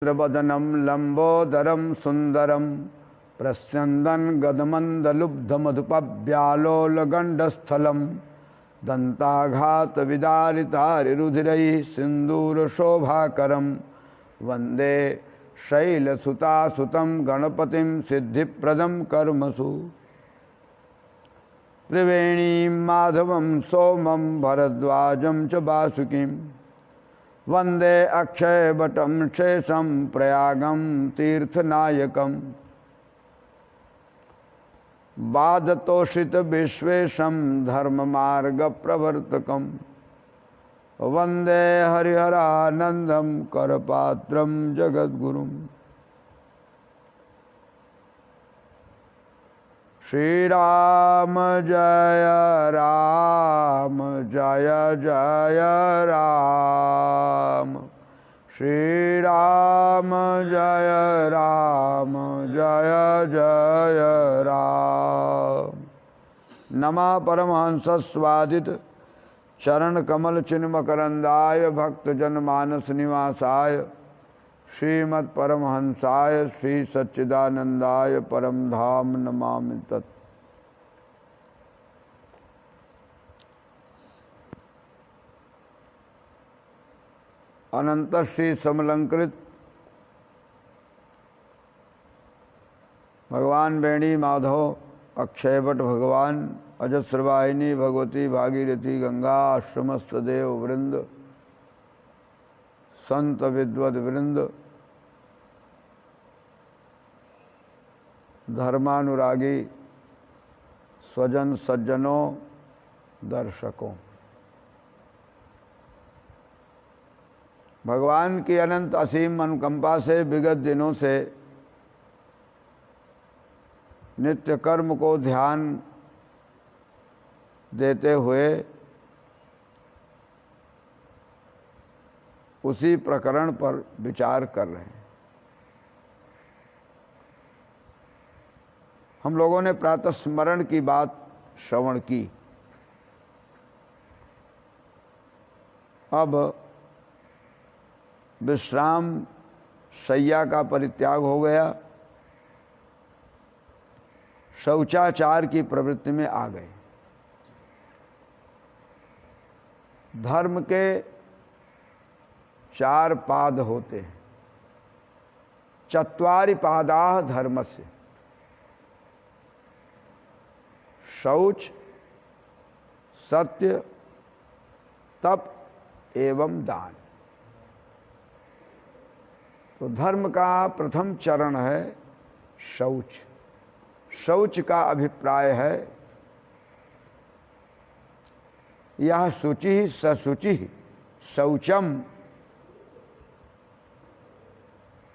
वदनं लंबोदरं सुंदरं प्रस्यन्दन् गदमन्दलुब्धमधुपव्यालोलगण्डस्थलं दन्ताघातविदारितारिरुधिरैः सिन्दूरशोभाकरं वन्दे शैलसुतासुतं गणपतिं सिद्धिप्रदं कर्मसु। त्रिवेणीं माधवं सोमं भरद्वाजं च वासुकीं वन्दे अक्षयवटं शेषं प्रयागं तीर्थनायकं वादतोषितविश्वेशं धर्ममार्गप्रवर्तकं वन्दे हरिहरानन्दं करपात्रं जगद्गुरुं। श्रीराम जय राम जय जय राम, श्रीराम जय राम जय जय राम। नमः परमहंसस्वादित चरणकमलचिन्मकरन्दाय भक्तजनमानस निवासाय श्रीमत्परमहंसाय श्री सच्चिदानंदाय परम धाम नमामि तत्। अनंत श्री समलंकृत भगवान वेणी माधव अक्षयवट भगवान अजस्रवाहिनी भगवती भागीरथी गंगा आश्रमस्थ देव वृंद संत विद्वद वृंद धर्मानुरागी स्वजन सज्जनों दर्शकों, भगवान की अनंत असीम अनुकंपा से विगत दिनों से नित्य कर्म को ध्यान देते हुए उसी प्रकरण पर विचार कर रहे हैं। हम लोगों ने प्रातः स्मरण की बात श्रवण की। अब विश्राम शैया का परित्याग हो गया, शौचाचार की प्रवृत्ति में आ गए। धर्म के चार पाद होते हैं। चत्वारि पादाः धर्मस्य, शौच, सत्य, तप एवं दान। तो धर्म का प्रथम चरण है शौच। शौच का अभिप्राय है यह शुचि सशुचि शौचम,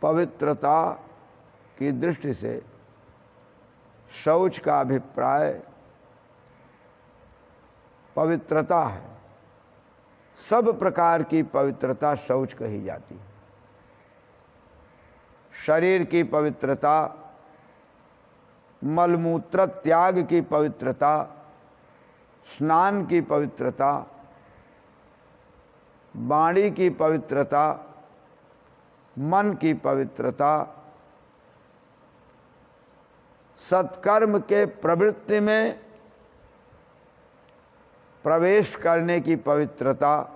पवित्रता की दृष्टि से शौच का अभिप्राय पवित्रता है। सब प्रकार की पवित्रता शौच कही जाती है। शरीर की पवित्रता, मलमूत्र त्याग की पवित्रता, स्नान की पवित्रता, वाणी की पवित्रता, मन की पवित्रता, सत्कर्म के प्रवृत्ति में प्रवेश करने की पवित्रता,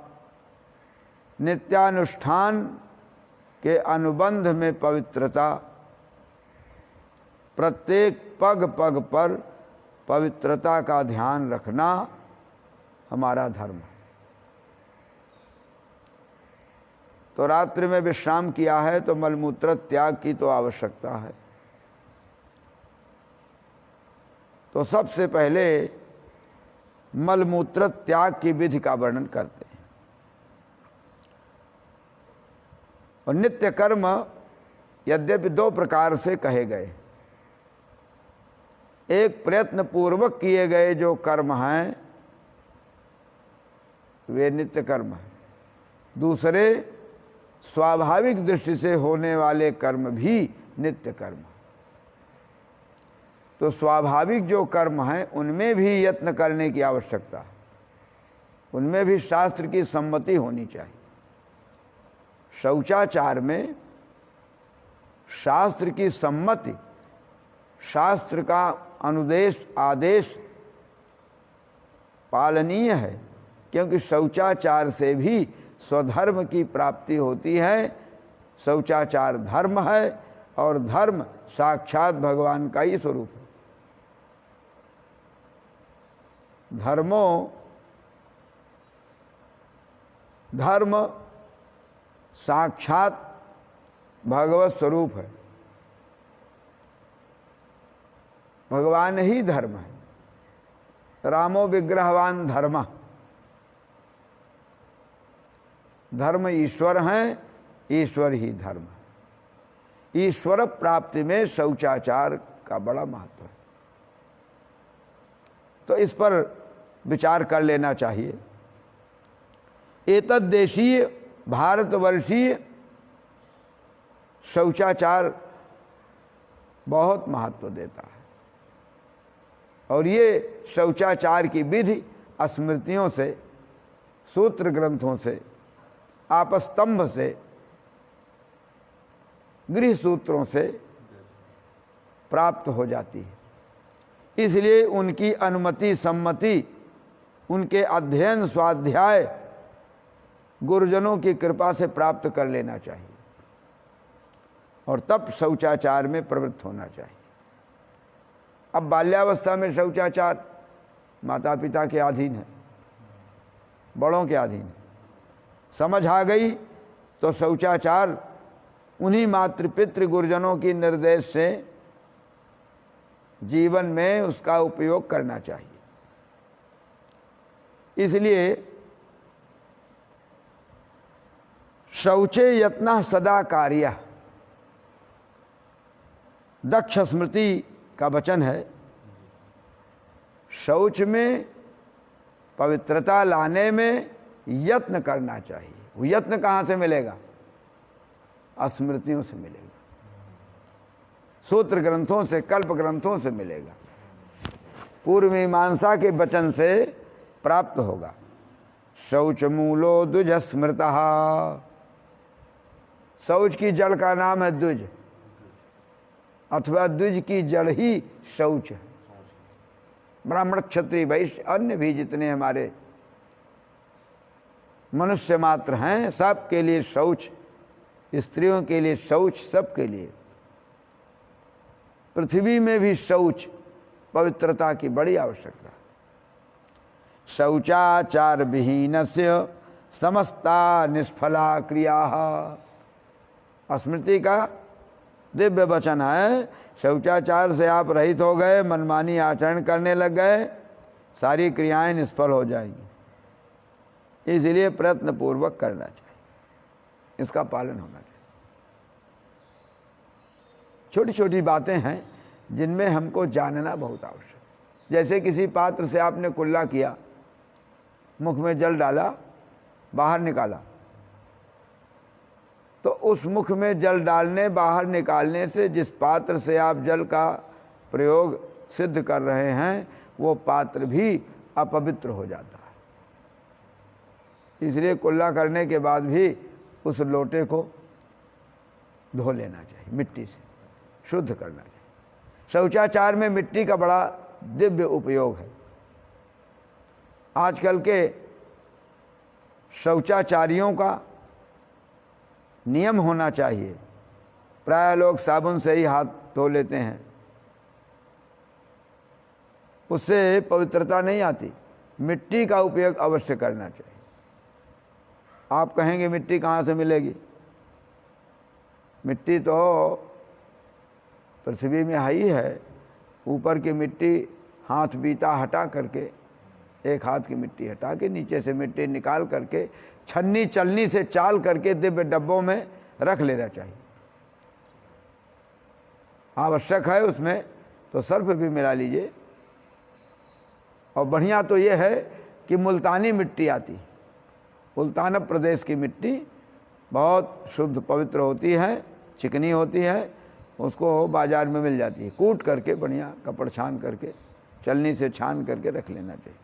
नित्यानुष्ठान के अनुबंध में पवित्रता, प्रत्येक पग पग पर पवित्रता का ध्यान रखना हमारा धर्म है। तो रात्रि में विश्राम किया है तो मलमूत्र त्याग की तो आवश्यकता है। तो सबसे पहले मलमूत्र त्याग की विधि का वर्णन करते हैं। और नित्य कर्म यद्यपि दो प्रकार से कहे गए। एक प्रयत्न पूर्वक किए गए जो कर्म हैं वे नित्य कर्म हैं। दूसरे स्वाभाविक दृष्टि से होने वाले कर्म भी नित्य कर्म। तो स्वाभाविक जो कर्म हैं उनमें भी यत्न करने की आवश्यकता है, उनमें भी शास्त्र की सम्मति होनी चाहिए। शौचाचार में शास्त्र की सम्मति, शास्त्र का अनुदेश आदेश पालनीय है, क्योंकि शौचाचार से भी स्वधर्म की प्राप्ति होती है। शौचाचार धर्म है और धर्म साक्षात भगवान का ही स्वरूप है। धर्म साक्षात भगवत स्वरूप है। भगवान ही धर्म है। रामो विग्रहवान धर्म, धर्म ईश्वर हैं, ईश्वर ही धर्म है। ईश्वर प्राप्ति में शौचाचार का बड़ा महत्व है। तो इस पर विचार कर लेना चाहिए। एतद्देशीय भारतवर्षीय शौचाचार बहुत महत्व देता है, और ये शौचाचार की विधि स्मृतियों से, सूत्र ग्रंथों से, आपस्तंभ से, गृह सूत्रों से प्राप्त हो जाती है। इसलिए उनकी अनुमति सम्मति, उनके अध्ययन स्वाध्याय गुरुजनों की कृपा से प्राप्त कर लेना चाहिए, और तब शौचाचार में प्रवृत्त होना चाहिए। अब बाल्यावस्था में शौचाचार माता पिता के अधीन है, बड़ों के अधीन है। समझ आ गई तो शौचाचार उन्हीं मातृपितृ गुरुजनों की निर्देश से जीवन में उसका उपयोग करना चाहिए। इसलिए शौचे यत्न सदा कार्य, दक्ष स्मृति का वचन है। शौच में पवित्रता लाने में यत्न करना चाहिए। वो यत्न कहाँ से मिलेगा? स्मृतियों से मिलेगा, सूत्र ग्रंथों से, कल्प ग्रंथों से मिलेगा, पूर्व मीमांसा के वचन से प्राप्त होगा। शौच मूलो द्विज स्मृतः, शौच की जड़ का नाम है द्विज, अथवा द्विज की जड़ ही शौच है। ब्राह्मण क्षत्रिय वैश्य अन्य भी जितने हमारे मनुष्य मात्र हैं, सब के लिए शौच, स्त्रियों के लिए शौच, सबके लिए। पृथ्वी में भी शौच, पवित्रता की बड़ी आवश्यकता। शौचाचार विहीनस्य समस्ता निष्फला क्रिया, स्मृति का दिव्य वचन है। शौचाचार से आप रहित हो गए, मनमानी आचरण करने लग गए, सारी क्रियाएं निष्फल हो जाएंगी। इसलिए प्रयत्न पूर्वक करना चाहिए, इसका पालन होना चाहिए। छोटी छोटी बातें हैं जिनमें हमको जानना बहुत आवश्यक। जैसे किसी पात्र से आपने कुल्ला किया, मुख में जल डाला, बाहर निकाला, तो उस मुख में जल डालने बाहर निकालने से जिस पात्र से आप जल का प्रयोग सिद्ध कर रहे हैं, वो पात्र भी अपवित्र हो जाता है। इसलिए कुल्ला करने के बाद भी उस लोटे को धो लेना चाहिए, मिट्टी से शुद्ध करना चाहिए। शौचाचार में मिट्टी का बड़ा दिव्य उपयोग है। आजकल के शौचाचारियों का नियम होना चाहिए, प्राय लोग साबुन से ही हाथ धो लेते हैं, उससे पवित्रता नहीं आती। मिट्टी का उपयोग अवश्य करना चाहिए। आप कहेंगे मिट्टी कहाँ से मिलेगी? मिट्टी तो पृथ्वी में ही है। ऊपर की मिट्टी हाथ बीता हटा करके, एक हाथ की मिट्टी हटा के, नीचे से मिट्टी निकाल करके, छन्नी चलनी से चाल करके दिव्य डब्बों में रख लेना चाहिए। आवश्यक है उसमें तो सर्फ भी मिला लीजिए। और बढ़िया तो ये है कि मुल्तानी मिट्टी आती, मुल्तान प्रदेश की मिट्टी बहुत शुद्ध पवित्र होती है, चिकनी होती है, उसको बाजार में मिल जाती है। कूट करके बढ़िया कपड़ छान करके, चलनी से छान करके रख लेना चाहिए।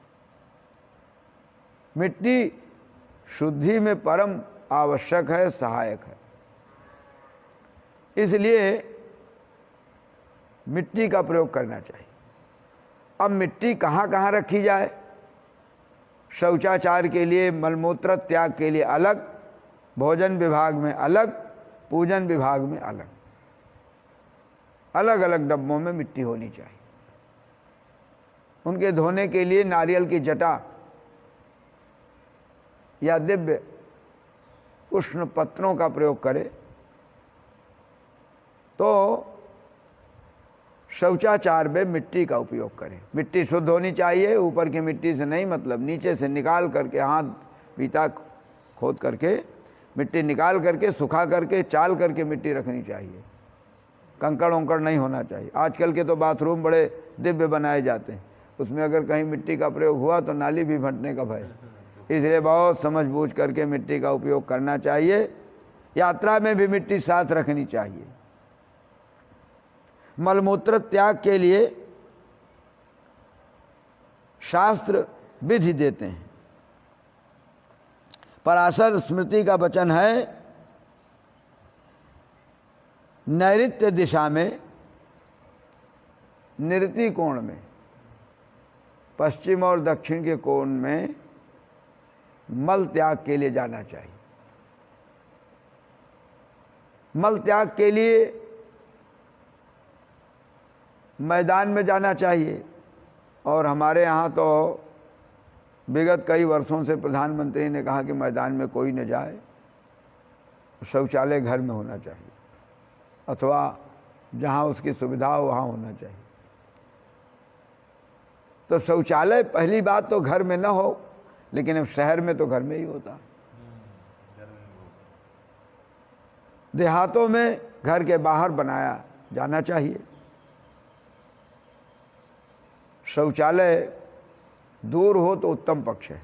मिट्टी शुद्धि में परम आवश्यक है, सहायक है। इसलिए मिट्टी का प्रयोग करना चाहिए। अब मिट्टी कहाँ कहाँ रखी जाए? शौचाचार के लिए, मलमूत्र त्याग के लिए अलग, भोजन विभाग में अलग, पूजन विभाग में अलग, अलग अलग डब्बों में मिट्टी होनी चाहिए। उनके धोने के लिए नारियल की जटा या दिव्य उष्ण पत्रों का प्रयोग करें तो शौचाचार में मिट्टी का उपयोग करें। मिट्टी शुद्ध होनी चाहिए, ऊपर की मिट्टी से नहीं, मतलब नीचे से निकाल करके, हाथ पीता खोद करके मिट्टी निकाल करके, सुखा करके, चाल करके मिट्टी रखनी चाहिए। कंकड़ उंकड़ नहीं होना चाहिए। आजकल के तो बाथरूम बड़े दिव्य बनाए जाते हैं, उसमें अगर कहीं मिट्टी का प्रयोग हुआ तो नाली भी फटने का भय। इसलिए बहुत समझ बूझ करके मिट्टी का उपयोग करना चाहिए। यात्रा में भी मिट्टी साथ रखनी चाहिए। मलमूत्र त्याग के लिए शास्त्र विधि देते हैं। पराशर स्मृति का वचन है, नैऋत्य दिशा में, निरति कोण में, पश्चिम और दक्षिण के कोण में मल त्याग के लिए जाना चाहिए। मल त्याग के लिए मैदान में जाना चाहिए। और हमारे यहाँ तो विगत कई वर्षों से प्रधानमंत्री ने कहा कि मैदान में कोई न जाए, शौचालय घर में होना चाहिए, अथवा जहाँ उसकी सुविधा हो वहाँ होना चाहिए। तो शौचालय पहली बात तो घर में न हो, लेकिन अब शहर में तो घर में ही होता। देहातों में घर के बाहर बनाया जाना चाहिए। शौचालय दूर हो तो उत्तम पक्ष है।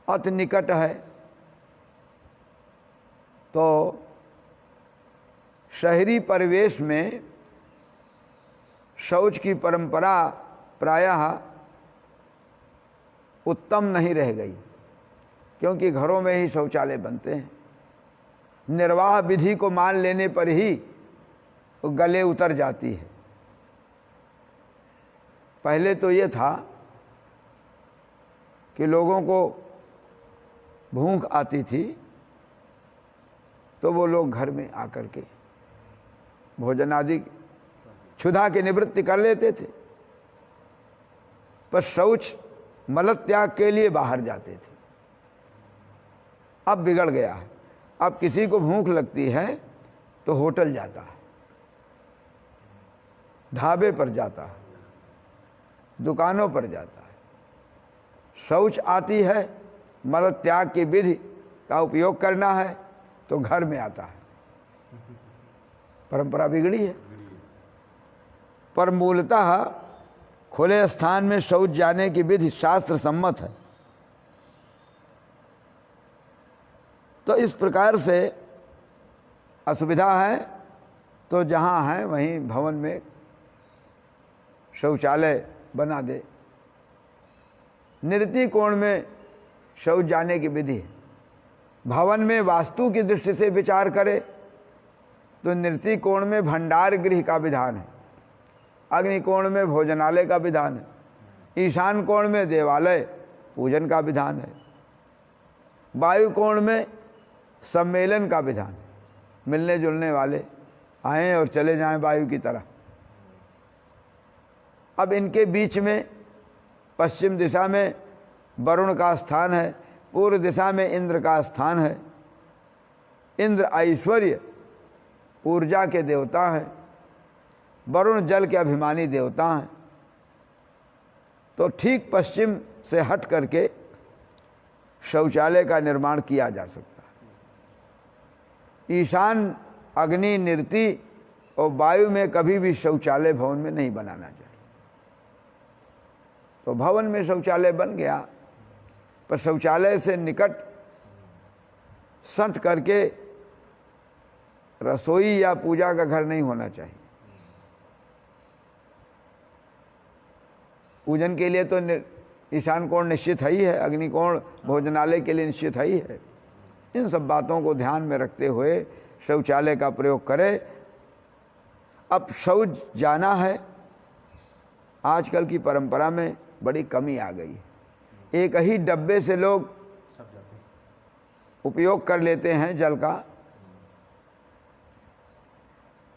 अति निकट है तो शहरी परिवेश में शौच की परंपरा प्रायः उत्तम नहीं रह गई, क्योंकि घरों में ही शौचालय बनते हैं। निर्वाह विधि को मान लेने पर ही वो गले उतर जाती है। पहले तो ये था कि लोगों को भूख आती थी तो वो लोग घर में आकर के भोजन आदि क्षुधा की निवृत्ति कर लेते थे, पर शौच मल त्याग के लिए बाहर जाते थे। अब बिगड़ गया है। अब किसी को भूख लगती है तो होटल जाता है, ढाबे पर जाता है, दुकानों पर जाता है। शौच आती है, मल त्याग की विधि का उपयोग करना है तो घर में आता है। परंपरा बिगड़ी है। पर मूलतः खुले स्थान में शौच जाने की विधि शास्त्र सम्मत है। तो इस प्रकार से असुविधा है तो जहाँ है वहीं भवन में शौचालय बना दे। निरति कोण में शौच जाने की विधि है। भवन में वास्तु की दृष्टि से विचार करे तो निरति कोण में भंडार गृह का विधान है, अग्नि कोण में भोजनालय का विधान है, ईशान कोण में देवालय पूजन का विधान है, वायु कोण में सम्मेलन का विधान है। मिलने जुलने वाले आएं और चले जाएं वायु की तरह। अब इनके बीच में पश्चिम दिशा में वरुण का स्थान है, पूर्व दिशा में इंद्र का स्थान है। इंद्र ऐश्वर्य ऊर्जा के देवता हैं, वरुण जल के अभिमानी देवता हैं। तो ठीक पश्चिम से हट करके शौचालय का निर्माण किया जा सकता है। ईशान, अग्नि, निरति और वायु में कभी भी शौचालय भवन में नहीं बनाना चाहिए। तो भवन में शौचालय बन गया, पर शौचालय से निकट सट करके रसोई या पूजा का घर नहीं होना चाहिए। पूजन के लिए तो ईशान कोण निश्चित है ही है, अग्निकोण भोजनालय के लिए निश्चित है ही है। इन सब बातों को ध्यान में रखते हुए शौचालय का प्रयोग करे। अब शौच जाना है, आजकल की परंपरा में बड़ी कमी आ गई है। एक ही डब्बे से लोग उपयोग कर लेते हैं जल का,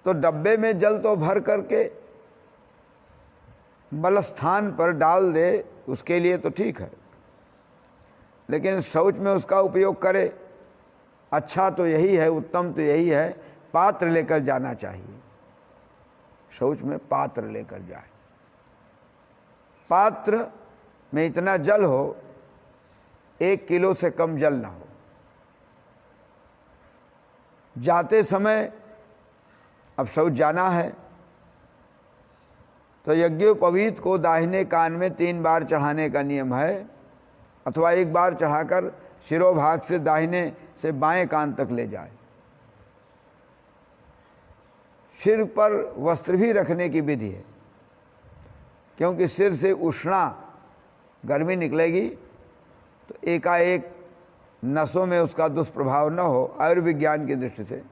तो डब्बे में जल तो भर करके मल स्थान पर डाल दे, उसके लिए तो ठीक है, लेकिन शौच में उसका उपयोग करे, अच्छा तो यही है, उत्तम तो यही है, पात्र लेकर जाना चाहिए। शौच में पात्र लेकर जाए, पात्र में इतना जल हो, 1 किलो से कम जल ना हो। जाते समय अब शौच जाना है तो यज्ञोपवीत को दाहिने कान में 3 बार चढ़ाने का नियम है, अथवा 1 बार चढ़ाकर शिरोभाग से दाहिने से बाएं कान तक ले जाए। सिर पर वस्त्र भी रखने की विधि है, क्योंकि सिर से उष्णा गर्मी निकलेगी तो एकाएक नसों में उसका दुष्प्रभाव न हो, आयुर्विज्ञान की दृष्टि से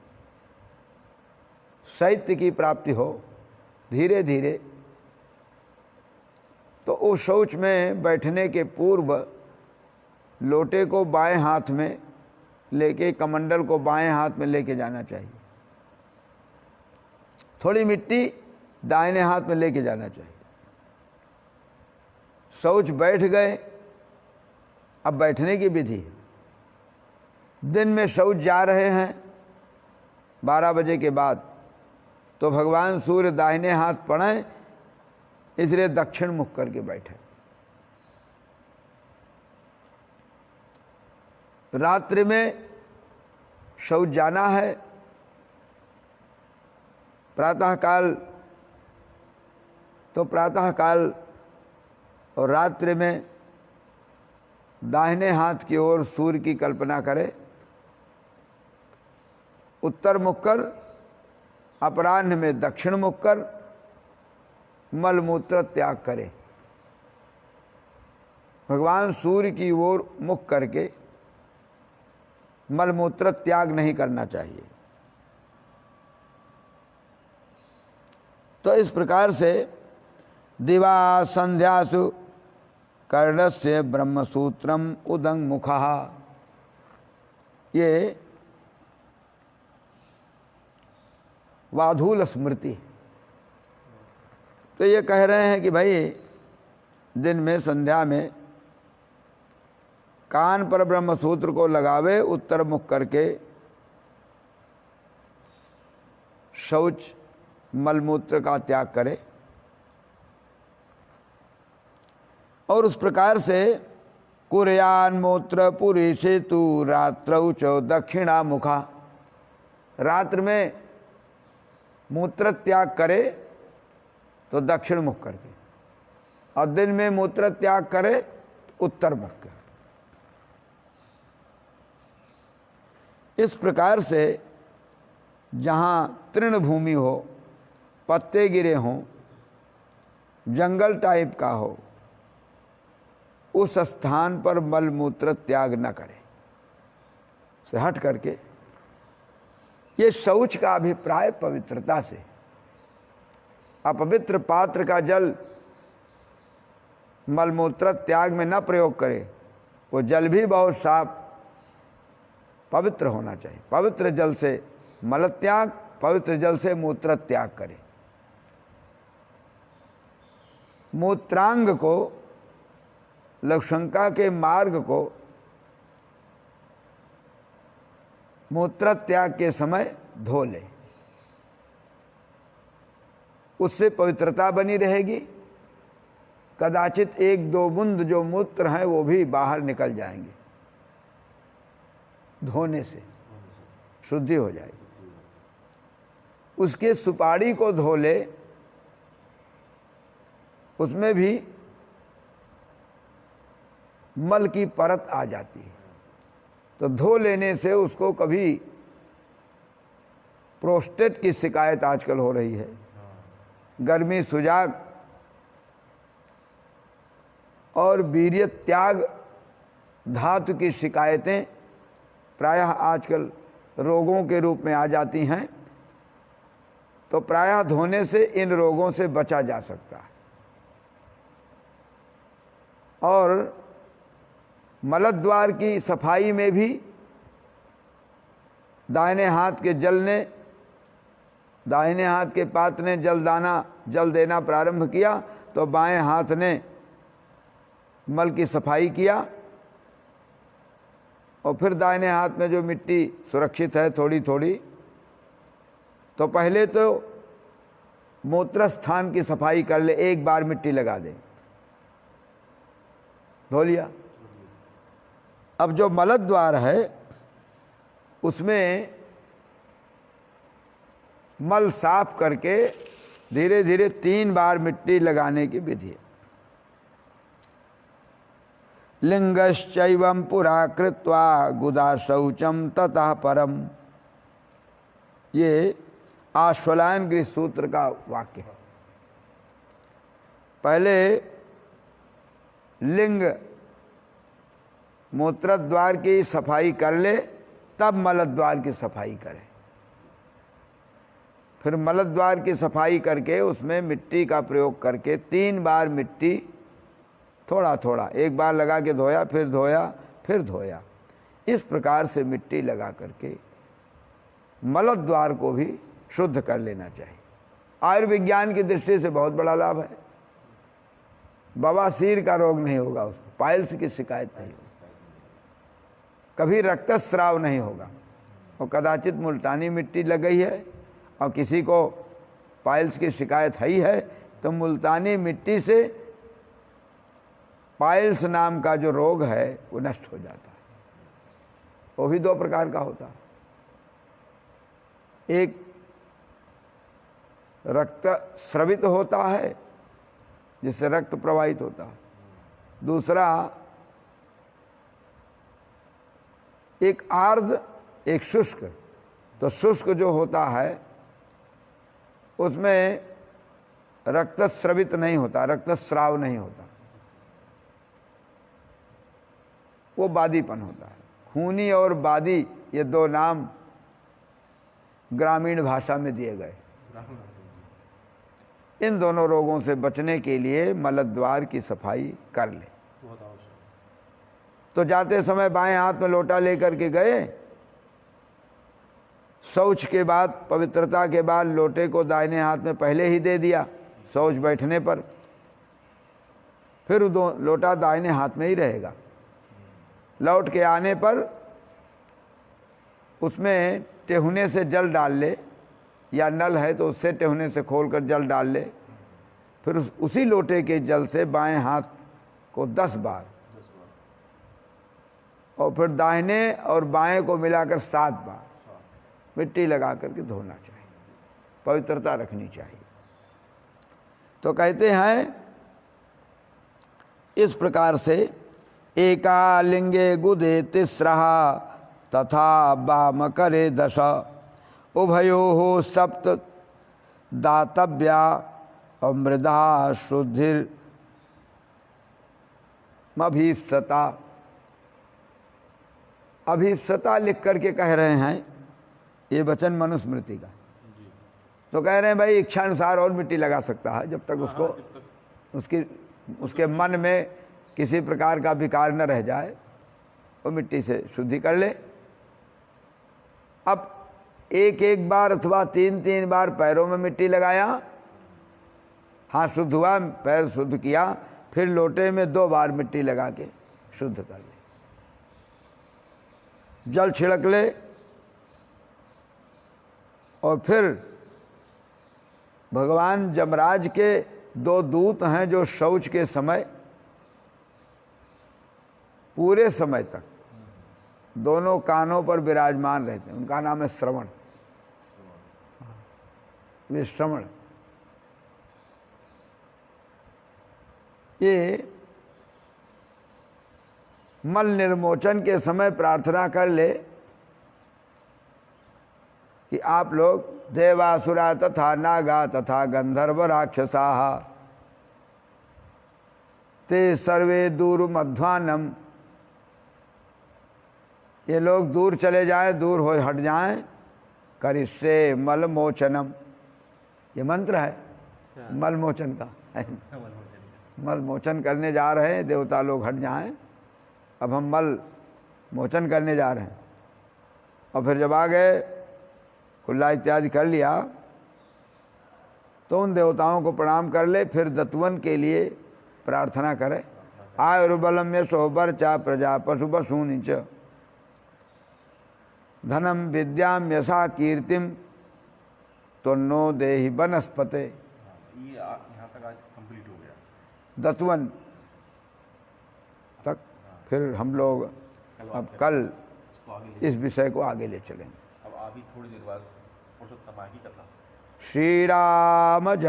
शैत्य की प्राप्ति हो धीरे धीरे। तो उस शौच में बैठने के पूर्व लोटे को बाएं हाथ में लेके, कमंडल को बाएं हाथ में लेके जाना चाहिए, थोड़ी मिट्टी दाहिने हाथ में लेके जाना चाहिए। शौच बैठ गए, अब बैठने की विधि है। दिन में शौच जा रहे हैं 12 बजे के बाद, तो भगवान सूर्य दाहिने हाथ पड़े, इसलिए दक्षिण मुख करके बैठे। रात्रि में शौच जाना है, प्रातःकाल तो प्रातःकाल और रात्रि में दाहिने हाथ की ओर सूर्य की कल्पना करे, उत्तर मुख कर, अपराह्न में दक्षिण मुख कर मलमूत्र त्याग करे। भगवान सूर्य की ओर मुख करके मलमूत्र त्याग नहीं करना चाहिए। तो इस प्रकार से दिवा संध्यासु कर्णस्य ब्रह्मसूत्रम उदंग मुखः, ये वाधूल स्मृति। तो ये कह रहे हैं कि भाई दिन में संध्या में कान पर ब्रह्मसूत्र को लगावे, उत्तर मुख करके शौच मलमूत्र का त्याग करे, और उस प्रकार से कुर्यान मूत्र पुरी सेतु रात्रौ च दक्षिणा मुखा, रात्र में मूत्र त्याग करे तो दक्षिण मुख करके, और दिन में मूत्र त्याग करे तो उत्तर मुख कर। इस प्रकार से जहाँ तृण भूमि हो, पत्ते गिरे हों, जंगल टाइप का हो, उस स्थान पर मलमूत्र त्याग न करे, से हट करके। ये शौच का अभिप्राय पवित्रता से, अपवित्र पात्र का जल मलमूत्र त्याग में न प्रयोग करे, वो जल भी बहुत साफ पवित्र होना चाहिए। पवित्र जल से मल त्याग, पवित्र जल से मूत्र त्याग करे। मूत्रांग को, लघुशंका के मार्ग को मूत्र त्याग के समय धो ले, उससे पवित्रता बनी रहेगी। कदाचित 1-2 बूंद जो मूत्र हैं वो भी बाहर निकल जाएंगे, धोने से शुद्धि हो जाएगी। उसके सुपारी को धो ले, उसमें भी मल की परत आ जाती है, तो धो लेने से उसको कभी प्रोस्टेट की शिकायत आजकल हो रही है, गर्मी सुजाग और वीर्य त्याग धातु की शिकायतें प्रायः आजकल रोगों के रूप में आ जाती हैं, तो प्रायः धोने से इन रोगों से बचा जा सकता है। और मलद्वार की सफाई में भी दाहिने हाथ के दाहिने हाथ के पात्र ने जल देना प्रारंभ किया तो बाएं हाथ ने मल की सफाई किया, और फिर दाहिने हाथ में जो मिट्टी सुरक्षित है थोड़ी थोड़ी, तो पहले तो मूत्र स्थान की सफाई कर ले, एक बार मिट्टी लगा दे, धो लिया। अब जो मलद्वार है उसमें मल साफ करके धीरे धीरे 3 बार मिट्टी लगाने की विधि है। लिंगश्चैवं पुरा कृत्वा गुदा शौचम ततः परम, ये आश्वलायन गृह सूत्र का वाक्य है। पहले लिंग मूत्रद्वार की सफाई कर ले, तब मलद्वार की सफाई करे। फिर मलद्वार की सफाई करके उसमें मिट्टी का प्रयोग करके 3 बार मिट्टी थोड़ा थोड़ा, एक बार लगा के धोया, फिर धोया। इस प्रकार से मिट्टी लगा करके मलद्वार को भी शुद्ध कर लेना चाहिए। आयुर्विज्ञान की दृष्टि से बहुत बड़ा लाभ है। बवासीर का रोग नहीं होगा उसको, पाइल्स की शिकायत नहीं होगी, कभी रक्तस्राव नहीं होगा। और कदाचित मुल्तानी मिट्टी लग गई है और किसी को पाइल्स की शिकायत है तो मुल्तानी मिट्टी से पाइल्स नाम का जो रोग है वो नष्ट हो जाता है। वो भी 2 प्रकार का होता है, एक रक्त स्रवित होता है जिससे रक्त प्रवाहित होता है, दूसरा एक आर्द्र एक शुष्क। तो शुष्क जो होता है उसमें रक्त स्रवित नहीं होता, रक्तस्राव नहीं होता, वो बादीपन होता है। खूनी और बादी ये 2 नाम ग्रामीण भाषा में दिए गए। इन दोनों रोगों से बचने के लिए मलद्वार की सफाई कर ले। तो जाते समय बाएं हाथ में लोटा लेकर के गए, शौच के बाद, पवित्रता के बाद लोटे को दाहिने हाथ में पहले ही दे दिया शौच बैठने पर, फिर लोटा दाहिने हाथ में ही रहेगा। लौट के आने पर उसमें टेहुने से जल डाल ले, या नल है तो उससे टेहुने से खोलकर जल डाल ले, फिर उसी लोटे के जल से बाएं हाथ को 10 बार, और फिर दाहिने और बाएं को मिलाकर 7 बार मिट्टी लगा करके धोना चाहिए, पवित्रता रखनी चाहिए। तो कहते हैं इस प्रकार से एकालिंगे गुदे तिस्रः तथा वाम करे 10 उभयोः सप्त दातव्या अमृदा शुद्धिर्मभीप्सता। अभीप्सता लिख करके कह रहे हैं, ये वचन मनुस्मृति का। तो कह रहे हैं भाई इच्छा अनुसार और मिट्टी लगा सकता है, जब तक उसके मन में किसी प्रकार का विकार न रह जाए, वो मिट्टी से शुद्धि कर ले। अब एक बार अथवा 3 बार पैरों में मिट्टी लगाया, हाथ शुद्ध हुआ, पैर शुद्ध किया, फिर लोटे में 2 बार मिट्टी लगा के शुद्ध कर ले, जल छिड़क ले, और फिर भगवान जमराज के 2 दूत हैं जो शौच के समय पूरे समय तक दोनों कानों पर विराजमान रहते हैं। उनका नाम है श्रवण, वे श्रवण। ये मल निर्मोचन के समय प्रार्थना कर ले कि आप लोग देवासुरा तथा नागा तथा गंधर्व राक्षसाः ते सर्वे दूर मध्वानम ये लोग दूर चले जाएं, दूर हो हट जाएं, कर इससे मल मोचनम, ये मंत्र है मल मोचन का, मल मोचन करने जा रहे हैं, देवता लोग हट जाएं, अब हम मल मोचन करने जा रहे हैं। और फिर जब आ गए, कुल्ला इत्यादि कर लिया, तो उन देवताओं को प्रणाम कर ले, फिर दत्वन के लिए प्रार्थना करे। आयुर्बलम यशो बर्चा प्रजा पशु पशूनि च धनम विद्याम यशा कीर्तिम त्वन्नो देहि वनस्पते। ये यहाँ तक आज कंप्लीट हो गया दत्वन तक। फिर हम लोग अब कल इस विषय को आगे ले चलेंगे। अब अभी थोड़ी देर बाद पुरुषोत्तमा की कथा। श्री राम जय।